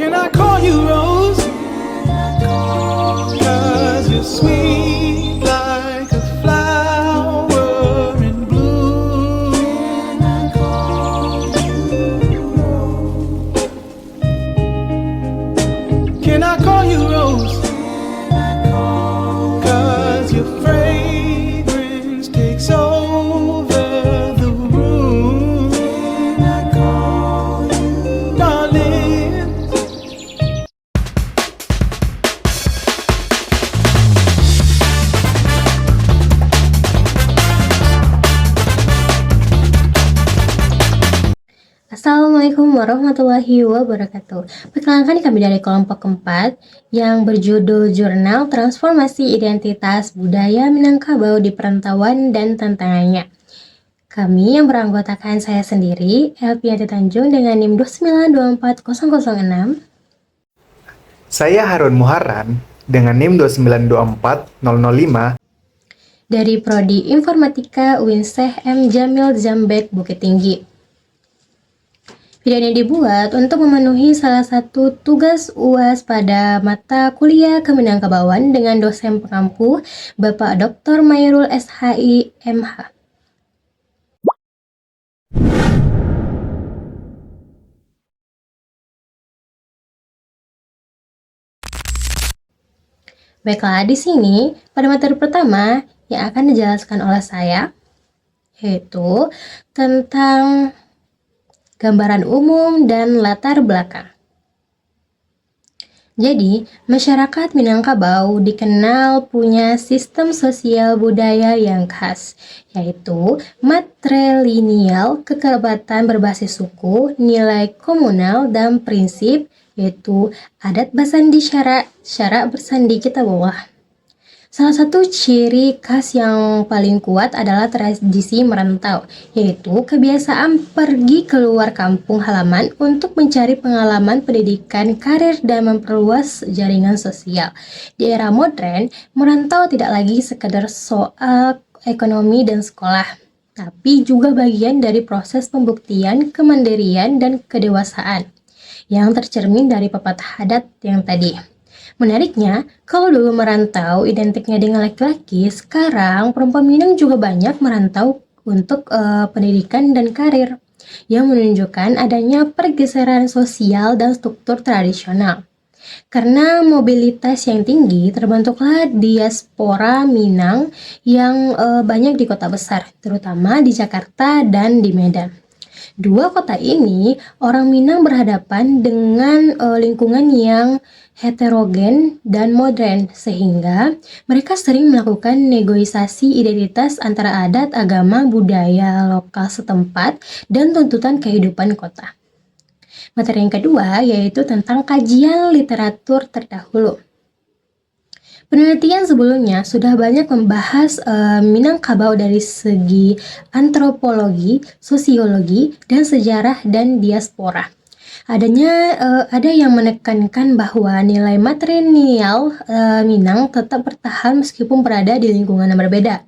Can I call you Rose? 'Cause you're sweet like a flower in bloom. Can I call you Rose? 'Cause your fragrance takes over the room. Darling. Assalamualaikum warahmatullahi wabarakatuh. Perkenalkan kami dari kelompok keempat yang berjudul Jurnal Transformasi Identitas Budaya Minangkabau di Perantauan dan Tantangannya. Kami yang beranggotakan saya sendiri, Elvianti Tanjung dengan NIM 2924006. Saya Harun Muharram dengan NIM 2924005. Dari Prodi Informatika UIN Syekh M. Jamil Jambek Bukit Tinggi. Video ini dibuat untuk memenuhi salah satu tugas UAS pada mata kuliah Keminangkabauan dengan dosen pengampu Bapak Dr. Mairul SHI MH. Baiklah, di sini pada materi pertama yang akan dijelaskan oleh saya yaitu tentang gambaran umum dan latar belakang. Jadi, masyarakat Minangkabau dikenal punya sistem sosial budaya yang khas, yaitu matrilineal, kekerabatan berbasis suku, nilai komunal, dan prinsip, yaitu adat bersandi syarak bersandi kita bawah. Salah satu ciri khas yang paling kuat adalah tradisi merantau, yaitu kebiasaan pergi keluar kampung halaman untuk mencari pengalaman pendidikan, karir, dan memperluas jaringan sosial. Di era modern, merantau tidak lagi sekedar soal ekonomi dan sekolah, tapi juga bagian dari proses pembuktian kemandirian dan kedewasaan yang tercermin dari pepatah adat yang tadi. Menariknya, kalau dulu merantau identiknya dengan laki-laki, sekarang perempuan Minang juga banyak merantau untuk pendidikan dan karir, yang menunjukkan adanya pergeseran sosial dan struktur tradisional. Karena mobilitas yang tinggi, terbentuklah diaspora Minang yang banyak di kota besar, terutama di Jakarta dan di Medan. Dua kota ini, orang Minang berhadapan dengan lingkungan yang heterogen dan modern, sehingga mereka sering melakukan negosiasi identitas antara adat, agama, budaya lokal setempat, dan tuntutan kehidupan kota. Materi yang kedua yaitu tentang kajian literatur terdahulu. Penelitian sebelumnya sudah banyak membahas Minangkabau dari segi antropologi, sosiologi, dan sejarah dan diaspora. Ada yang menekankan bahwa nilai matrilineal Minang tetap bertahan meskipun berada di lingkungan yang berbeda.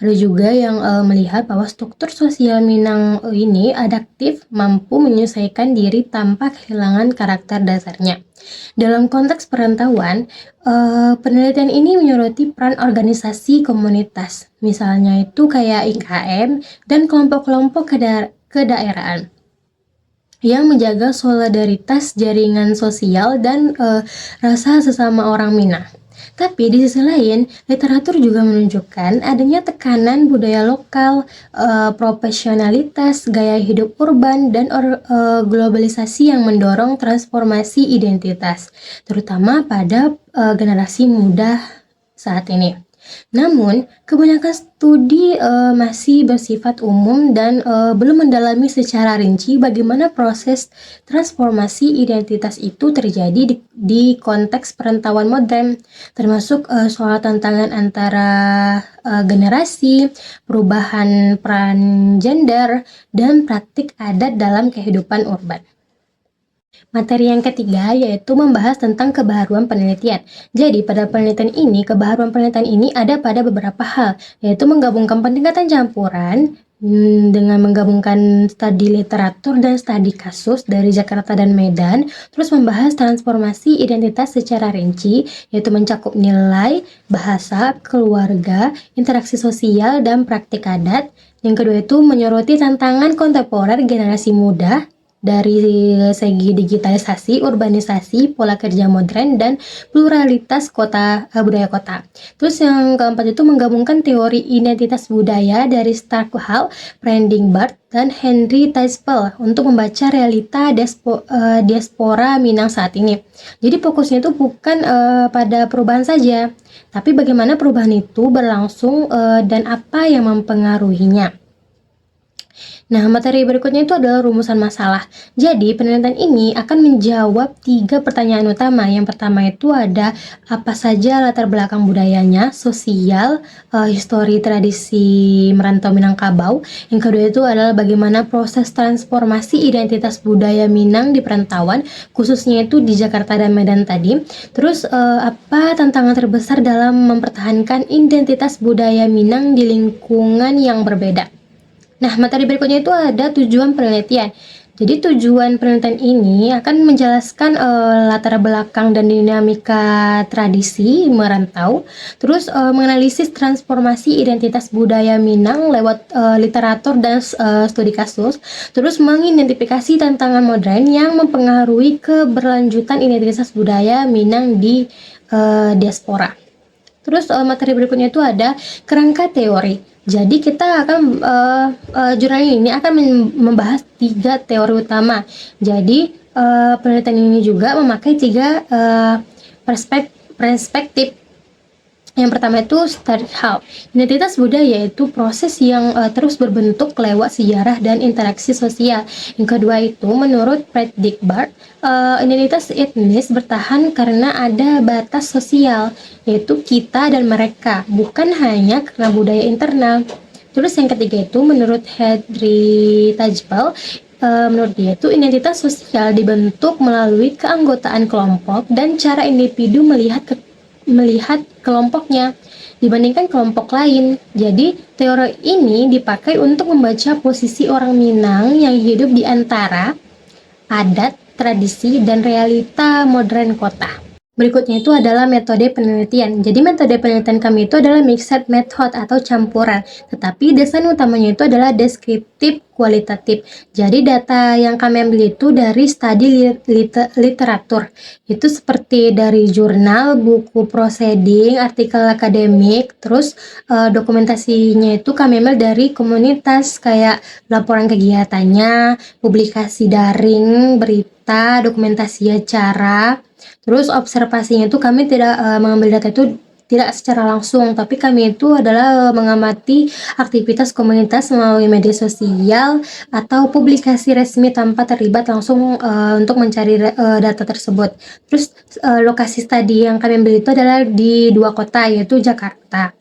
Ada juga yang melihat bahwa struktur sosial Minang ini adaptif, mampu menyesuaikan diri tanpa kehilangan karakter dasarnya. Dalam konteks perantauan, penelitian ini menyoroti peran organisasi komunitas, misalnya itu kayak IKM dan kelompok-kelompok kedaerahan yang menjaga solidaritas jaringan sosial dan rasa sesama orang Minang. Tapi di sisi lain, literatur juga menunjukkan adanya tekanan budaya lokal, profesionalitas, gaya hidup urban, dan globalisasi yang mendorong transformasi identitas, terutama pada generasi muda saat ini. Namun, kebanyakan studi masih bersifat umum dan belum mendalami secara rinci bagaimana proses transformasi identitas itu terjadi di konteks perantauan modern, termasuk soal tantangan antara generasi, perubahan peran gender, dan praktik adat dalam kehidupan urban. Materi yang ketiga yaitu membahas tentang kebaharuan penelitian. Jadi pada penelitian ini, kebaharuan penelitian ini ada pada beberapa hal, yaitu menggabungkan pendekatan campuran dengan menggabungkan studi literatur dan studi kasus dari Jakarta dan Medan, terus membahas transformasi identitas secara rinci, yaitu mencakup nilai, bahasa, keluarga, interaksi sosial, dan praktik adat. Yang kedua itu menyoroti tantangan kontemporer generasi muda dari segi digitalisasi, urbanisasi, pola kerja modern, dan pluralitas budaya kota. Terus yang keempat itu menggabungkan teori identitas budaya dari Starkweil, Brandenburg, dan Henry Teichspel untuk membaca realita diaspora Minang saat ini. Jadi fokusnya itu bukan pada perubahan saja, tapi bagaimana perubahan itu berlangsung dan apa yang mempengaruhinya. Nah, materi berikutnya itu adalah rumusan masalah. Jadi, penelitian ini akan menjawab 3 pertanyaan utama. Yang pertama itu ada apa saja latar belakang budayanya, sosial, histori tradisi merantau Minangkabau. Yang kedua itu adalah bagaimana proses transformasi identitas budaya Minang di perantauan, khususnya itu di Jakarta dan Medan tadi. Terus, apa tantangan terbesar dalam mempertahankan identitas budaya Minang di lingkungan yang berbeda. Nah, materi berikutnya itu ada tujuan penelitian. Jadi tujuan penelitian ini akan menjelaskan latar belakang dan dinamika tradisi merantau, terus menganalisis transformasi identitas budaya Minang lewat literatur dan studi kasus, terus mengidentifikasi tantangan modern yang mempengaruhi keberlanjutan identitas budaya Minang di diaspora. Terus materi berikutnya itu ada kerangka teori. Jadi kita akan jurnal ini akan membahas 3 teori utama. Jadi penelitian ini juga memakai 3 perspektif. Yang pertama itu Starkweil. Identitas budaya yaitu proses yang terus berbentuk lewat sejarah dan interaksi sosial. Yang kedua itu menurut Brandenburg, identitas etnis bertahan karena ada batas sosial, yaitu kita dan mereka, bukan hanya karena budaya internal. Terus yang ketiga itu menurut Henry Teichspel, menurut dia itu identitas sosial dibentuk melalui keanggotaan kelompok dan cara individu melihat kelompoknya dibandingkan kelompok lain. Jadi teori ini dipakai untuk membaca posisi orang Minang yang hidup di antara adat, tradisi, dan realita modern kota. Berikutnya itu adalah metode penelitian. Jadi metode penelitian kami itu adalah mixed method atau campuran. Tetapi desain utamanya itu adalah deskriptif kualitatif. Jadi data yang kami ambil itu dari studi literatur. Itu seperti dari jurnal, buku proceeding, artikel akademik, terus dokumentasinya itu kami ambil dari komunitas kayak laporan kegiatannya, publikasi daring, berita, dokumentasi acara. Terus observasinya itu kami tidak mengambil data itu tidak secara langsung, tapi kami itu adalah mengamati aktivitas komunitas melalui media sosial atau publikasi resmi tanpa terlibat langsung untuk mencari data tersebut. Terus lokasi studi yang kami ambil itu adalah di 2 kota, yaitu Jakarta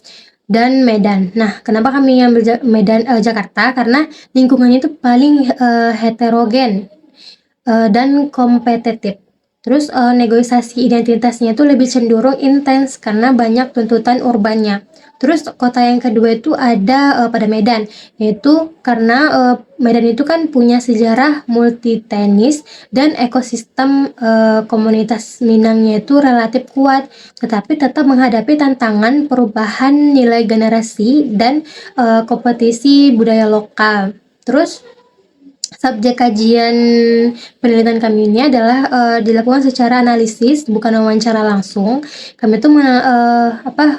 dan Medan. Nah, kenapa kami ambil Jakarta? Karena lingkungannya itu paling heterogen dan kompetitif. Terus negosiasi identitasnya itu lebih cenderung intens karena banyak tuntutan urbannya. Terus kota yang kedua itu ada pada Medan, yaitu karena Medan itu kan punya sejarah multi etnis dan ekosistem komunitas Minangnya itu relatif kuat, tetapi tetap menghadapi tantangan perubahan nilai generasi dan kompetisi budaya lokal. Terus subjek kajian penelitian kami ini adalah dilakukan secara analisis, bukan wawancara langsung. Kami itu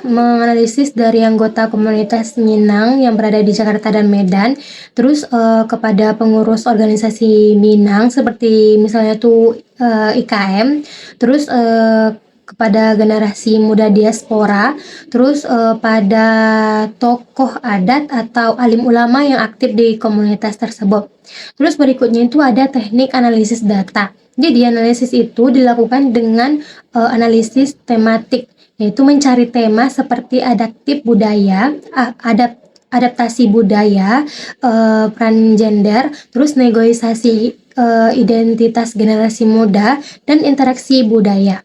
menganalisis dari anggota komunitas Minang yang berada di Jakarta dan Medan, terus kepada pengurus organisasi Minang seperti misalnya tuh IKM, terus kepada generasi muda diaspora, terus pada tokoh adat atau alim ulama yang aktif di komunitas tersebut. Terus berikutnya itu ada teknik analisis data. Jadi analisis itu dilakukan dengan analisis tematik, yaitu mencari tema seperti adaptif budaya, adaptasi budaya, peran gender, terus negosiasi identitas generasi muda dan interaksi budaya.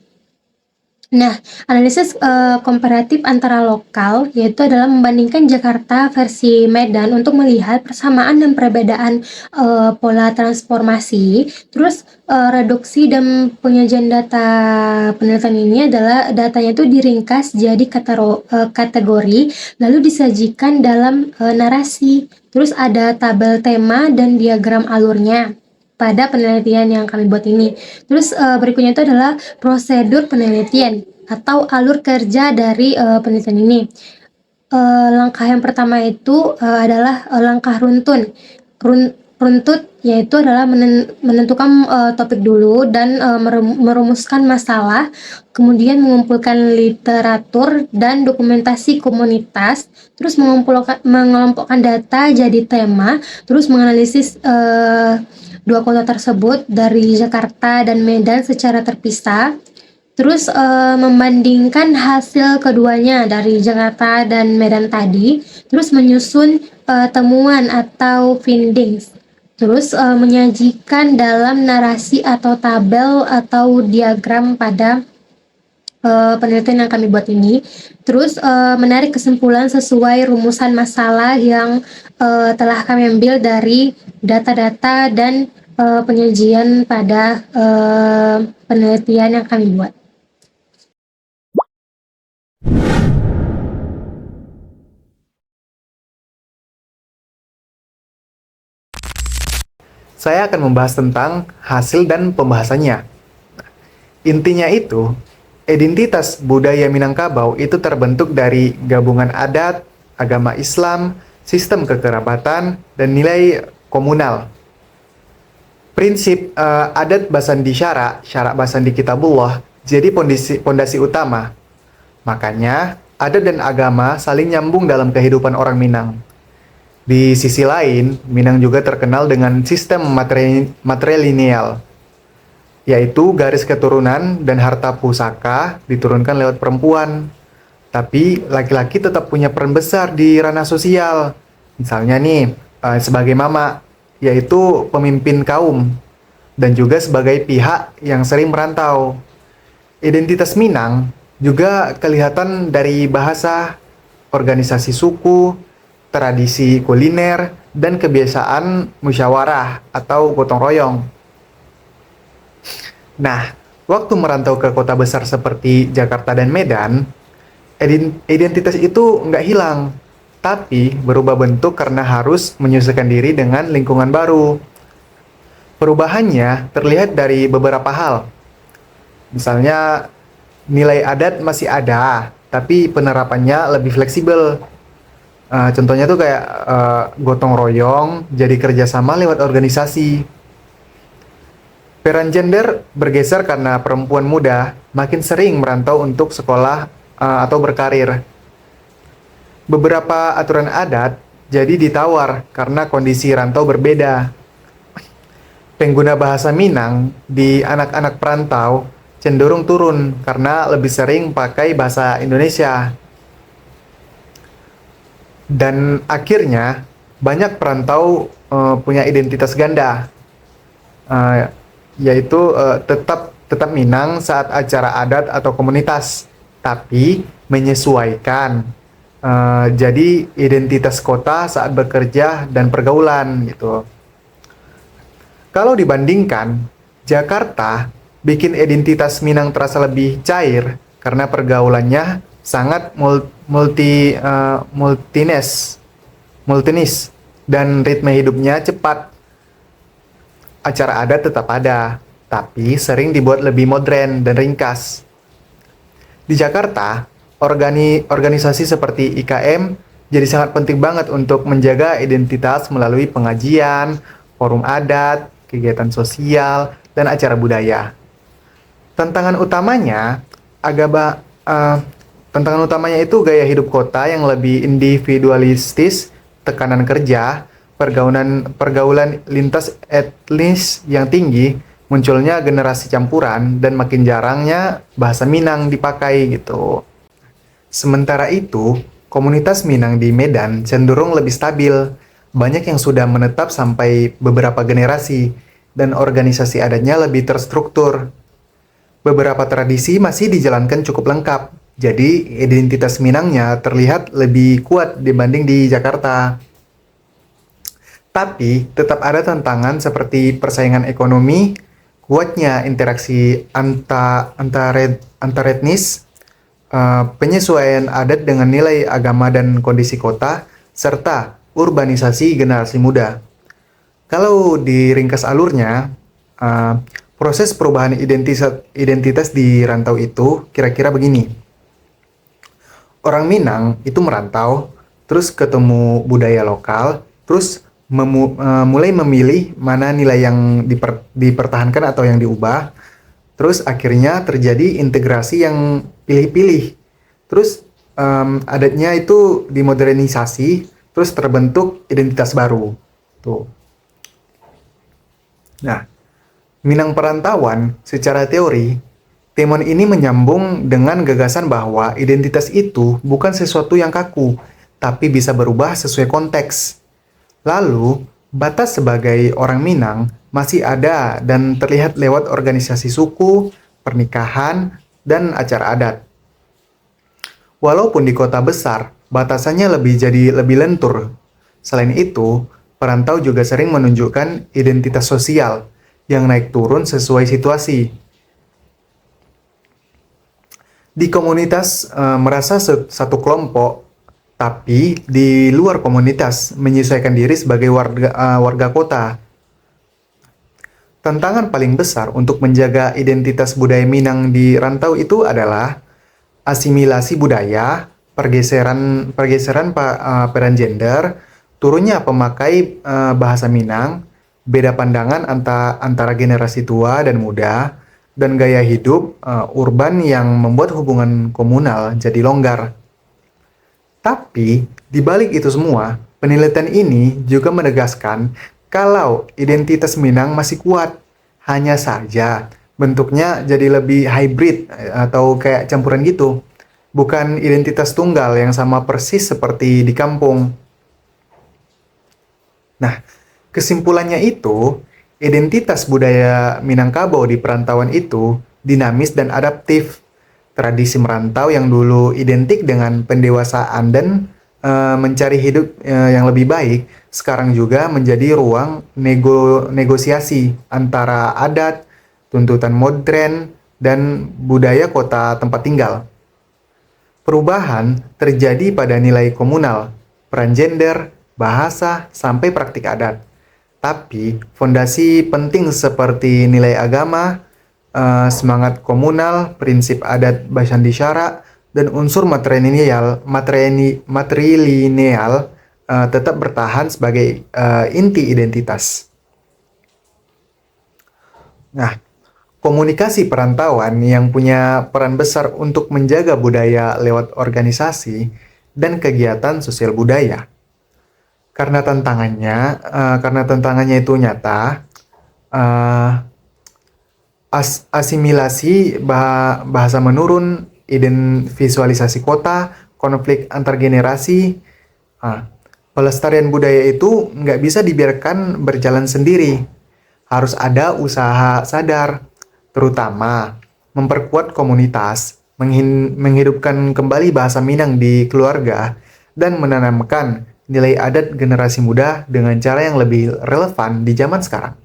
Nah, analisis komparatif antara lokal yaitu adalah membandingkan Jakarta versi Medan untuk melihat persamaan dan perbedaan pola transformasi. Terus reduksi dan penyajian data penelitian ini adalah datanya itu diringkas jadi kategori lalu disajikan dalam narasi. Terus ada tabel tema dan diagram alurnya pada penelitian yang kami buat ini. Terus berikutnya itu adalah prosedur penelitian atau alur kerja dari penelitian ini. Langkah yang pertama itu adalah langkah runtun. Runtut yaitu adalah menentukan topik dulu dan merumuskan masalah, kemudian mengumpulkan literatur dan dokumentasi komunitas, terus mengelompokkan data jadi tema, terus menganalisis dua kota tersebut dari Jakarta dan Medan secara terpisah, terus membandingkan hasil keduanya dari Jakarta dan Medan tadi, terus menyusun temuan atau findings, terus menyajikan dalam narasi atau tabel atau diagram pada penelitian yang kami buat ini, terus menarik kesimpulan sesuai rumusan masalah yang telah kami ambil dari data-data dan penyajian pada penelitian yang kami buat. Saya akan membahas tentang hasil dan pembahasannya. Intinya itu, identitas budaya Minangkabau itu terbentuk dari gabungan adat, agama Islam, sistem kekerabatan, dan nilai komunal. Prinsip adat basandi syara basandi kitabullah, jadi pondasi utama. Makanya, adat dan agama saling nyambung dalam kehidupan orang Minang. Di sisi lain, Minang juga terkenal dengan sistem matrilineal, yaitu garis keturunan dan harta pusaka diturunkan lewat perempuan. Tapi laki-laki tetap punya peran besar di ranah sosial. Misalnya nih, sebagai mama, yaitu pemimpin kaum, dan juga sebagai pihak yang sering merantau. Identitas Minang juga kelihatan dari bahasa, organisasi suku, tradisi kuliner, dan kebiasaan musyawarah atau gotong royong. Nah, waktu merantau ke kota besar seperti Jakarta dan Medan, identitas itu nggak hilang, tapi berubah bentuk karena harus menyesuaikan diri dengan lingkungan baru. Perubahannya terlihat dari beberapa hal. Misalnya, nilai adat masih ada, tapi penerapannya lebih fleksibel. Contohnya tuh kayak gotong royong, jadi kerjasama lewat organisasi. Peran gender bergeser karena perempuan muda makin sering merantau untuk sekolah atau berkarir. Beberapa aturan adat jadi ditawar karena kondisi rantau berbeda. Pengguna bahasa Minang di anak-anak perantau cenderung turun karena lebih sering pakai bahasa Indonesia. Dan akhirnya banyak perantau punya identitas ganda, yaitu tetap Minang saat acara adat atau komunitas, tapi menyesuaikan jadi identitas kota saat bekerja dan pergaulan gitu. Kalau dibandingkan, Jakarta bikin identitas Minang terasa lebih cair karena pergaulannya sangat multinis dan ritme hidupnya cepat. Acara adat tetap ada, tapi sering dibuat lebih modern dan ringkas. Di Jakarta, organisasi seperti IKM jadi sangat penting banget untuk menjaga identitas melalui pengajian, forum adat, kegiatan sosial, dan acara budaya. Tantangan utamanya itu gaya hidup kota yang lebih individualistis, tekanan kerja, pergaulan lintas etnis yang tinggi, munculnya generasi campuran, dan makin jarangnya bahasa Minang dipakai gitu. Sementara itu, komunitas Minang di Medan cenderung lebih stabil. Banyak yang sudah menetap sampai beberapa generasi. dan organisasi adatnya lebih terstruktur. Beberapa tradisi masih dijalankan cukup lengkap, jadi identitas Minangnya terlihat lebih kuat dibanding di Jakarta. Tapi tetap ada tantangan seperti persaingan ekonomi, kuatnya interaksi antar etnis, penyesuaian adat dengan nilai agama dan kondisi kota, serta urbanisasi generasi muda. Kalau diringkas alurnya, proses perubahan identitas di rantau itu kira-kira begini. Orang Minang itu merantau, terus ketemu budaya lokal, terus mulai memilih mana nilai yang dipertahankan atau yang diubah, terus akhirnya terjadi integrasi yang pilih-pilih, terus adatnya itu dimodernisasi, terus terbentuk identitas baru. Tuh. Nah, Minang perantauan secara teori, temuan ini menyambung dengan gagasan bahwa identitas itu bukan sesuatu yang kaku, tapi bisa berubah sesuai konteks. Lalu, batas sebagai orang Minang masih ada dan terlihat lewat organisasi suku, pernikahan, dan acara adat. Walaupun di kota besar, batasannya jadi lebih lentur. Selain itu, perantau juga sering menunjukkan identitas sosial yang naik turun sesuai situasi. Di komunitas merasa satu kelompok, tapi di luar komunitas menyesuaikan diri sebagai warga kota. Tantangan paling besar untuk menjaga identitas budaya Minang di rantau itu adalah asimilasi budaya, pergeseran peran gender, turunnya pemakai bahasa Minang, beda pandangan antara generasi tua dan muda, dan gaya hidup urban yang membuat hubungan komunal jadi longgar. Tapi, di balik itu semua, penelitian ini juga menegaskan kalau identitas Minang masih kuat. Hanya saja, bentuknya jadi lebih hybrid atau kayak campuran gitu. Bukan identitas tunggal yang sama persis seperti di kampung. Nah, kesimpulannya itu, identitas budaya Minangkabau di perantauan itu dinamis dan adaptif. Tradisi merantau yang dulu identik dengan pendewasaan dan mencari hidup yang lebih baik, sekarang juga menjadi ruang negosiasi antara adat, tuntutan modern, dan budaya kota tempat tinggal. Perubahan terjadi pada nilai komunal, peran gender, bahasa, sampai praktik adat. Tapi, fondasi penting seperti nilai agama, semangat komunal, prinsip adat Bashandi Syara, dan unsur matrilineal tetap bertahan sebagai inti identitas. Nah, komunikasi perantauan yang punya peran besar untuk menjaga budaya lewat organisasi dan kegiatan sosial budaya. Karena tantangannya itu nyata, asimilasi bahasa menurun, visualisasi kota, konflik antar generasi. Pelestarian budaya itu nggak bisa dibiarkan berjalan sendiri. Harus ada usaha sadar, terutama memperkuat komunitas, menghidupkan kembali bahasa Minang di keluarga, dan menanamkan nilai adat generasi muda dengan cara yang lebih relevan di zaman sekarang.